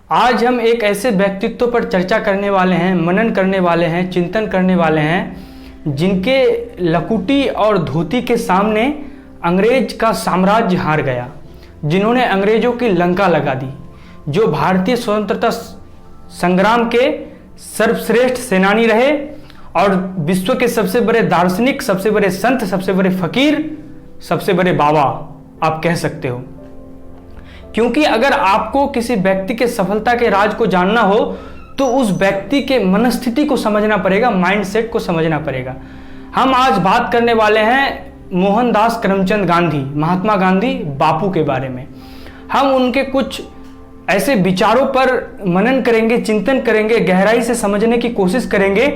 आज हम एक ऐसे व्यक्तित्व पर चर्चा करने वाले हैं, मनन करने वाले हैं, चिंतन करने वाले हैं, जिनके लकुटी और धोती के सामने अंग्रेज का साम्राज्य हार गया, जिन्होंने अंग्रेजों की लंका लगा दी, जो भारतीय स्वतंत्रता संग्राम के सर्वश्रेष्ठ सेनानी रहे और विश्व के सबसे बड़े दार्शनिक, सबसे बड़े संत, सबसे बड़े फकीर, सबसे बड़े बाबा आप कह सकते हो। क्योंकि अगर आपको किसी व्यक्ति के सफलता के राज को जानना हो तो उस व्यक्ति के मनस्थिति को समझना पड़ेगा, माइंडसेट को समझना पड़ेगा। हम आज बात करने वाले हैं मोहनदास करमचंद गांधी, महात्मा गांधी बापू के बारे में। हम उनके कुछ ऐसे विचारों पर मनन करेंगे, चिंतन करेंगे, गहराई से समझने की कोशिश करेंगे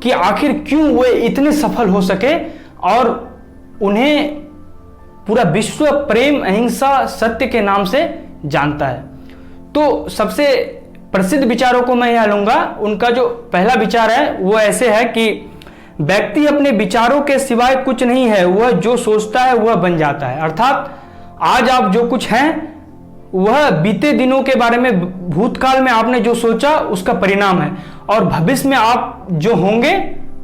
कि आखिर क्यों वे इतने सफल हो सके और उन्हें पूरा विश्व प्रेम, अहिंसा, सत्य के नाम से जानता है। तो सबसे प्रसिद्ध विचारों को मैं यहाँ लूंगा। उनका जो पहला विचार है वो ऐसे है कि व्यक्ति अपने विचारों के सिवाय कुछ नहीं है, वह जो सोचता है वह बन जाता है। अर्थात आज आप जो कुछ हैं वह बीते दिनों के बारे में, भूतकाल में आपने जो सोचा उसका परिणाम है, और भविष्य में आप जो होंगे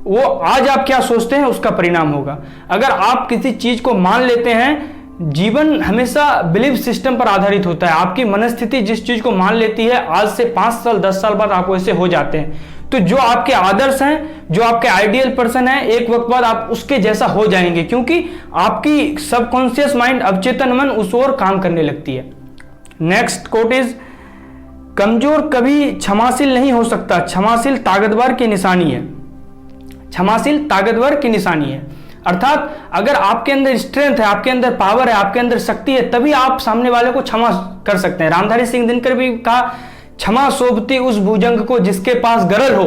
वो आज आप क्या सोचते हैं उसका परिणाम होगा। अगर आप किसी चीज को मान लेते हैं, जीवन हमेशा बिलीफ सिस्टम पर आधारित होता है। आपकी मनस्थिति जिस चीज को मान लेती है, आज से 5 साल 10 साल बाद आप वैसे हो जाते हैं। तो जो आपके आदर्श हैं, जो आपके आइडियल पर्सन है, एक वक्त बाद आप उसके जैसा हो जाएंगे, क्योंकि आपकी सबकॉन्शियस माइंड, अवचेतन मन उस ओर काम करने लगती है। नेक्स्ट कोट इज, कमजोर कभी क्षमाशील नहीं हो सकता, क्षमाशील ताकतवर की निशानी है। क्षमाशील ताकतवर की निशानी है। अर्थात अगर आपके अंदर स्ट्रेंथ है, आपके अंदर पावर है, आपके अंदर शक्ति है, तभी आप सामने वाले को क्षमा कर सकते हैं। रामधारी सिंह दिनकर भी कहा, क्षमा शोभती उस भुजंग को जिसके पास गरल हो,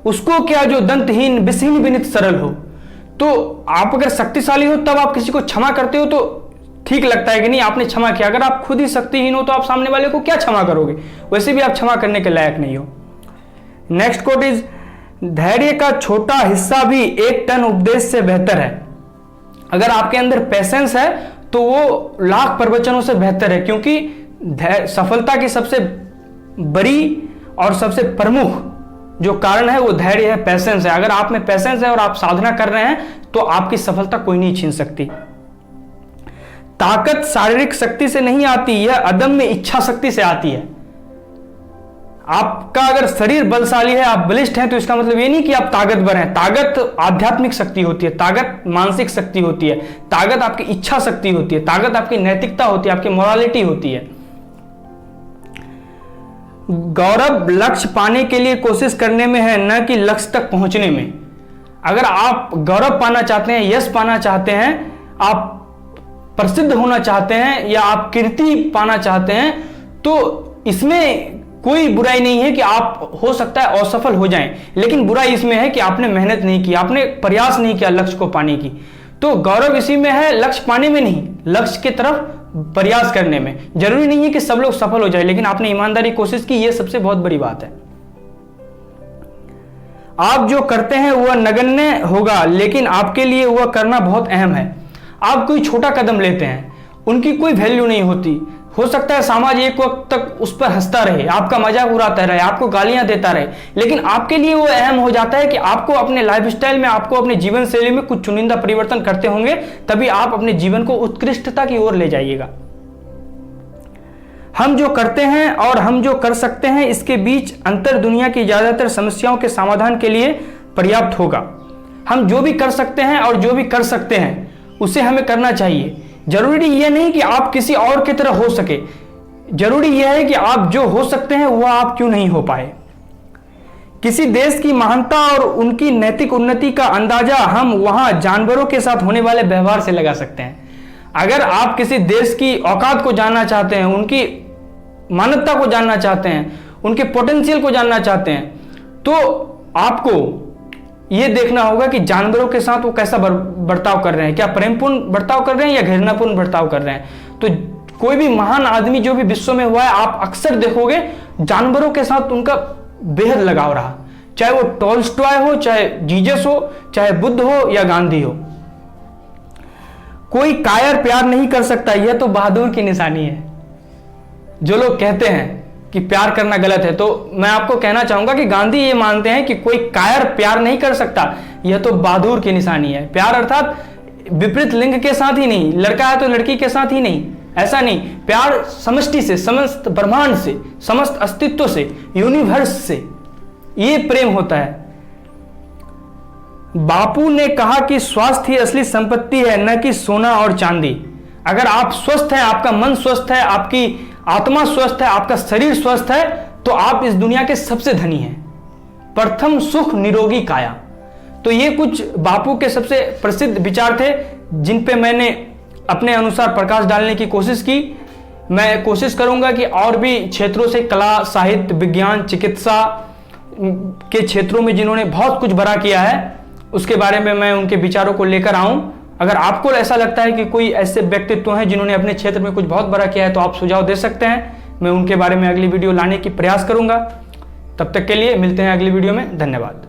उसको क्या जो दंतहीन विषहीन विनित सरल हो। तो आप अगर शक्तिशाली हो तब आप किसी को क्षमा करते हो तो ठीक लगता है कि नहीं आपने क्षमा किया। अगर आप खुद ही शक्तिहीन हो तो आप सामने वाले को क्या क्षमा करोगे, वैसे भी आप क्षमा करने के लायक नहीं हो। नेक्स्ट कोट इज, धैर्य का छोटा हिस्सा भी 1 टन उपदेश से बेहतर है। अगर आपके अंदर पेशेंस है तो वो लाख प्रवचनों से बेहतर है, क्योंकि सफलता की सबसे बड़ी और सबसे प्रमुख जो कारण है वो धैर्य है, पेशेंस है। अगर आप में पेशेंस है और आप साधना कर रहे हैं तो आपकी सफलता कोई नहीं छीन सकती। ताकत शारीरिक शक्ति से नहीं आती, यह अदम्य इच्छा शक्ति से आती है। आपका अगर शरीर बलशाली है, आप बलिष्ठ हैं, तो इसका मतलब ये नहीं कि आप ताकतवर हैं। ताकत आध्यात्मिक शक्ति होती है, ताकत मानसिक शक्ति होती है, ताकत आपकी इच्छा शक्ति होती है, ताकत आपकी नैतिकता होती है, आपकी मोरालिटी होती है। गौरव लक्ष्य पाने के लिए कोशिश करने में है, न कि लक्ष्य तक पहुंचने में। अगर आप गौरव पाना चाहते हैं, यश पाना चाहते हैं, आप प्रसिद्ध होना चाहते हैं या आप कीर्ति पाना चाहते हैं, तो इसमें कोई बुराई नहीं है कि आप हो सकता है असफल हो जाएं, लेकिन बुराई इसमें है कि आपने मेहनत नहीं की, आपने प्रयास नहीं किया लक्ष्य को पाने की। तो गौरव इसी में है, लक्ष्य पाने में नहीं, लक्ष्य की तरफ प्रयास करने में। जरूरी नहीं है कि सब लोग सफल हो जाए, लेकिन आपने ईमानदारी कोशिश की, यह सबसे बहुत बड़ी बात है। आप जो करते हैं वह नगण्य होगा, लेकिन आपके लिए वह करना बहुत अहम है। आप कोई छोटा कदम लेते हैं, उनकी कोई वैल्यू नहीं होती। हो सकता है समाज एक वक्त तक उस पर हंसता रहे, आपका मजाक उड़ाता रहे, आपको गालियां देता रहे, लेकिन आपके लिए वो अहम हो जाता है कि आपको अपने लाइफस्टाइल में, आपको अपने जीवन शैली में कुछ चुनिंदा परिवर्तन करते होंगे, तभी आप अपने जीवन को उत्कृष्टता की ओर ले जाइएगा। हम जो करते हैं और हम जो कर सकते हैं, इसके बीच अंतर दुनिया की ज्यादातर समस्याओं के समाधान के लिए पर्याप्त होगा। हम जो भी कर सकते हैं और जो भी कर सकते हैं उसे हमें करना चाहिए। जरूरी यह नहीं कि आप किसी और की तरह हो सके, जरूरी यह है कि आप जो हो सकते हैं वह आप क्यों नहीं हो पाए। किसी देश की महानता और उनकी नैतिक उन्नति का अंदाजा हम वहां जानवरों के साथ होने वाले व्यवहार से लगा सकते हैं। अगर आप किसी देश की औकात को जानना चाहते हैं, उनकी मानवता को जानना चाहते हैं, उनके पोटेंशियल को जानना चाहते हैं, तो आपको यह देखना होगा कि जानवरों के साथ वो कैसा बर्ताव कर रहे हैं, क्या प्रेमपूर्ण बर्ताव कर रहे हैं या घृणापूर्ण बर्ताव कर रहे हैं। तो कोई भी महान आदमी जो भी विश्व में हुआ है, आप अक्सर देखोगे जानवरों के साथ उनका बेहद लगाव रहा, चाहे वो टॉल्स्टॉय हो, चाहे जीसस हो, चाहे बुद्ध हो या गांधी हो। कोई कायर प्यार नहीं कर सकता, यह तो बहादुर की निशानी है। जो लोग कहते हैं कि प्यार करना गलत है, तो मैं आपको कहना चाहूंगा कि गांधी ये मानते हैं कि कोई कायर प्यार नहीं कर सकता, यह तो बहादुर की निशानी है। प्यार अर्थात विपरीत लिंग के साथ ही नहीं, लड़का है तो लड़की के साथ ही नहीं, ऐसा नहीं। प्यार समष्टि से, समस्त ब्रह्मांड से, समस्त अस्तित्व से, यूनिवर्स से, ये प्रेम होता है। बापू ने कहा कि स्वास्थ्य ही असली संपत्ति है, न कि सोना और चांदी। अगर आप स्वस्थ हैं, आपका मन स्वस्थ है, आपकी आत्मा स्वस्थ है, आपका शरीर स्वस्थ है, तो आप इस दुनिया के सबसे धनी हैं। प्रथम सुख निरोगी काया। तो ये कुछ बापू के सबसे प्रसिद्ध विचार थे, जिन पे मैंने अपने अनुसार प्रकाश डालने की कोशिश की। मैं कोशिश करूंगा कि और भी क्षेत्रों से, कला, साहित्य, विज्ञान, चिकित्सा के क्षेत्रों में जिन्होंने बहुत कुछ बड़ा किया है, उसके बारे में मैं उनके विचारों को लेकर आऊं। अगर आपको ऐसा लगता है कि कोई ऐसे व्यक्तित्व हैं जिन्होंने अपने क्षेत्र में कुछ बहुत बड़ा किया है, तो आप सुझाव दे सकते हैं, मैं उनके बारे में अगली वीडियो लाने की प्रयास करूंगा। तब तक के लिए मिलते हैं अगली वीडियो में। धन्यवाद।